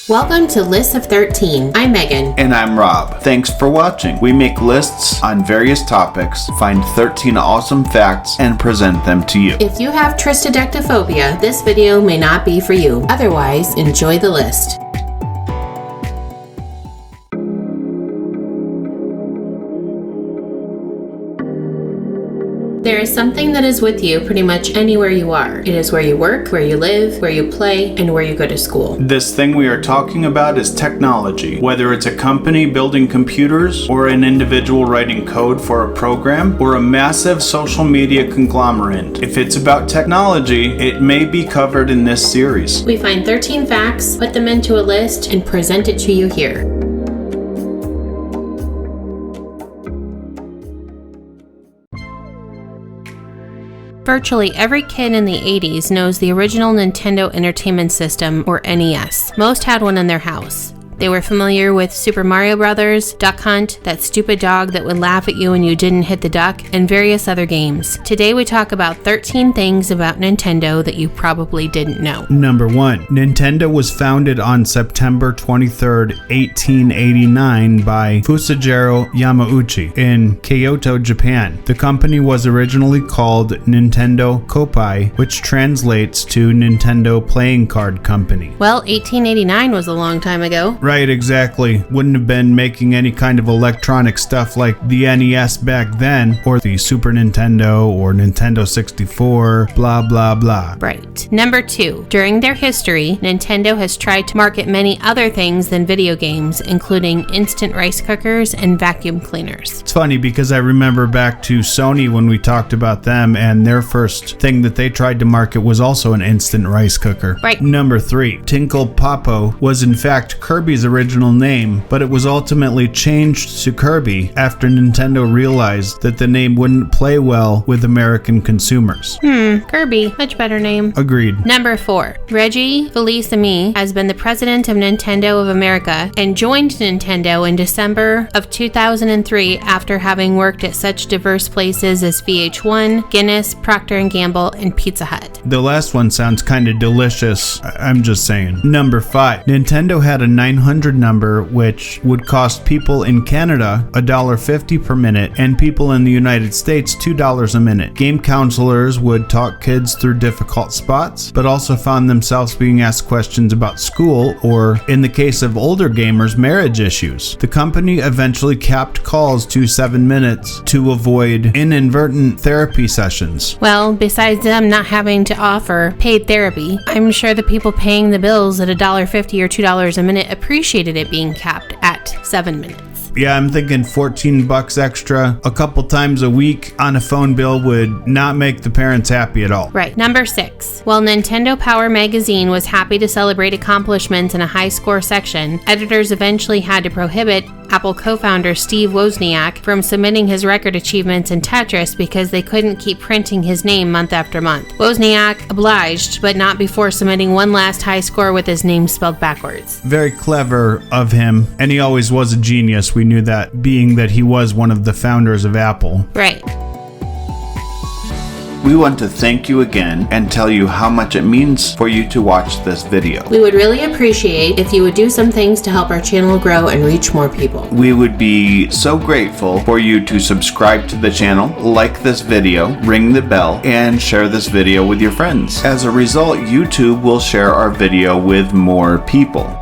Welcome to List of 13. I'm Megan. And I'm Rob. Thanks for watching. We make lists on various topics, find 13 awesome facts, and present them to you. If you have tristodectophobia, this video may not be for you. Otherwise, enjoy the list. There is something that is with you pretty much anywhere you are. It is where you work, where you live, where you play, and where you go to school. This thing we are talking about is technology. Whether it's a company building computers, or an individual writing code for a program, or a massive social media conglomerate. If it's about technology, it may be covered in this series. We find 13 facts, put them into a list, and present it to you here. Virtually every kid in the 80s knows the original Nintendo Entertainment System, or NES. Most had one in their house. They were familiar with Super Mario Bros., Duck Hunt, that stupid dog that would laugh at you when you didn't hit the duck, and various other games. Today we talk about 13 things about Nintendo that you probably didn't know. Number 1. Nintendo was founded on September 23rd, 1889 by Fusajiro Yamauchi in Kyoto, Japan. The company was originally called Nintendo Kopai, which translates to Nintendo Playing Card Company. Well, 1889 was a long time ago. Right, exactly. Wouldn't have been making any kind of electronic stuff like the NES back then, or the Super Nintendo, or Nintendo 64, blah blah blah. Right. Number 2. During their history, Nintendo has tried to market many other things than video games, including instant rice cookers and vacuum cleaners. It's funny because I remember back to Sony when we talked about them, and their first thing that they tried to market was also an instant rice cooker. Right. Number 3. Tinkle Popo was in fact Kirby's original name, but it was ultimately changed to Kirby after Nintendo realized that the name wouldn't play well with American consumers. Kirby, much better name. Agreed. Number 4. Reggie Fils-Aimé has been the president of Nintendo of America and joined Nintendo in December of 2003 after having worked at such diverse places as VH1, Guinness, Procter & Gamble, and Pizza Hut. The last one sounds kind of delicious. I'm just saying. Number 5. Nintendo had a 900 number, which would cost people in Canada $1.50 per minute and people in the United States $2 a minute. Game counselors would talk kids through difficult spots, but also found themselves being asked questions about school or, in the case of older gamers, marriage issues. The company eventually capped calls to 7 minutes to avoid inadvertent therapy sessions. Well, besides them not having to offer paid therapy, I'm sure the people paying the bills at $1.50 or $2 a minute appreciated it being capped at 7 minutes. Yeah, I'm thinking $14 extra a couple times a week on a phone bill would not make the parents happy at all. Right. Number 6. While Nintendo Power magazine was happy to celebrate accomplishments in a high score section, editors eventually had to prohibit Apple co-founder Steve Wozniak from submitting his record achievements in Tetris because they couldn't keep printing his name month after month. Wozniak obliged, but not before submitting one last high score with his name spelled backwards. Very clever of him, and he always was a genius. We knew that, being that he was one of the founders of Apple. Right. We want to thank you again and tell you how much it means for you to watch this video. We would really appreciate if you would do some things to help our channel grow and reach more people. We would be so grateful for you to subscribe to the channel, like this video, ring the bell, and share this video with your friends. As a result, YouTube will share our video with more people.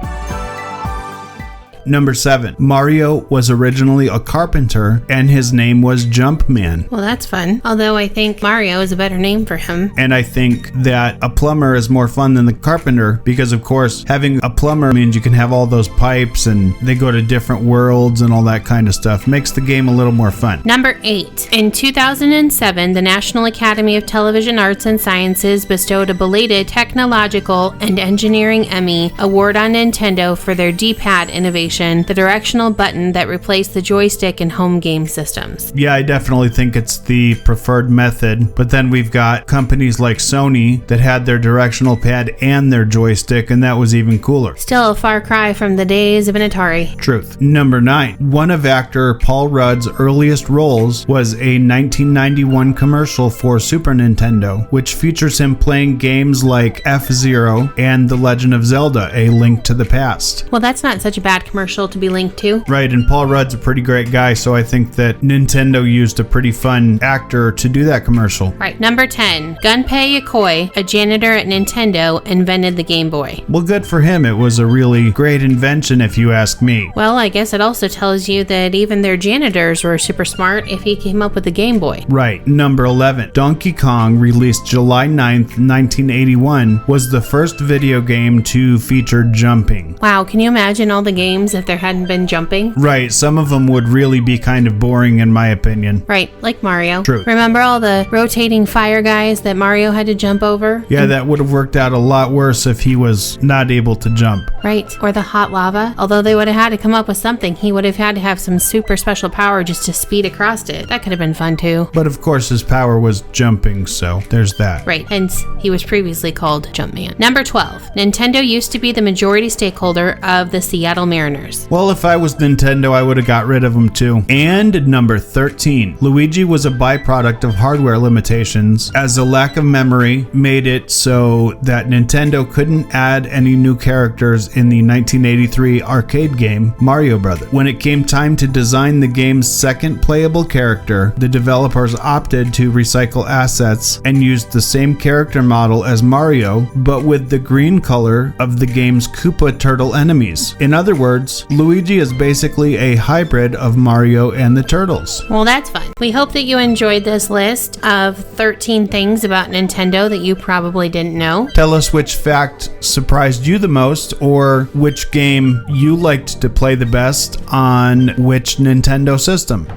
Number 7. Mario was originally a carpenter and his name was Jumpman. Well, that's fun. Although I think Mario is a better name for him. And I think that a plumber is more fun than the carpenter because, of course, having a plumber means you can have all those pipes and they go to different worlds and all that kind of stuff. Makes the game a little more fun. Number 8. In 2007, the National Academy of Television Arts and Sciences bestowed a belated Technological and Engineering Emmy Award on Nintendo for their D-pad innovation. generation, the directional button that replaced the joystick in home game systems. Yeah, I definitely think it's the preferred method, but then we've got companies like Sony that had their directional pad and their joystick, and that was even cooler. Still a far cry from the days of an Atari. Truth. Number 9. One of actor Paul Rudd's earliest roles was a 1991 commercial for Super Nintendo, which features him playing games like F-Zero and The Legend of Zelda: A Link to the Past. Well, that's not such a bad commercial to be linked to. Right, and Paul Rudd's a pretty great guy, so I think that Nintendo used a pretty fun actor to do that commercial. Right. Number 10. Gunpei Yokoi, a janitor at Nintendo, invented the Game Boy. Well, good for him. It was a really great invention, if you ask me. Well, I guess it also tells you that even their janitors were super smart if he came up with the Game Boy. Right. Number 11. Donkey Kong, released July 9th, 1981, was the first video game to feature jumping. Wow, can you imagine all the games if there hadn't been jumping? Right, some of them would really be kind of boring in my opinion. Right, like Mario. True. Remember all the rotating fire guys that Mario had to jump over? Yeah, that would have worked out a lot worse if he was not able to jump. Right, or the hot lava. Although they would have had to come up with something, he would have had to have some super special power just to speed across it. That could have been fun too. But of course his power was jumping, so there's that. Right, hence he was previously called Jumpman. Number 12. Nintendo used to be the majority stakeholder of the Seattle Mariners. Well, if I was Nintendo, I would have got rid of him too. And number 13. Luigi was a byproduct of hardware limitations, as a lack of memory made it so that Nintendo couldn't add any new characters in the 1983 arcade game Mario Brothers. When it came time to design the game's second playable character, the developers opted to recycle assets and used the same character model as Mario, but with the green color of the game's Koopa Turtle enemies. In other words, Luigi is basically a hybrid of Mario and the Turtles. Well, that's fun. We hope that you enjoyed this list of 13 things about Nintendo that you probably didn't know. Tell us which fact surprised you the most, or which game you liked to play the best on which Nintendo system.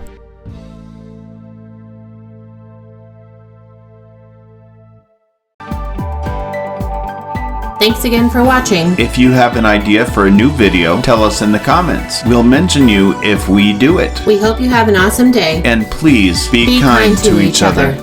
Thanks again for watching. If you have an idea for a new video, tell us in the comments. We'll mention you if we do it. We hope you have an awesome day. And please be kind to each other.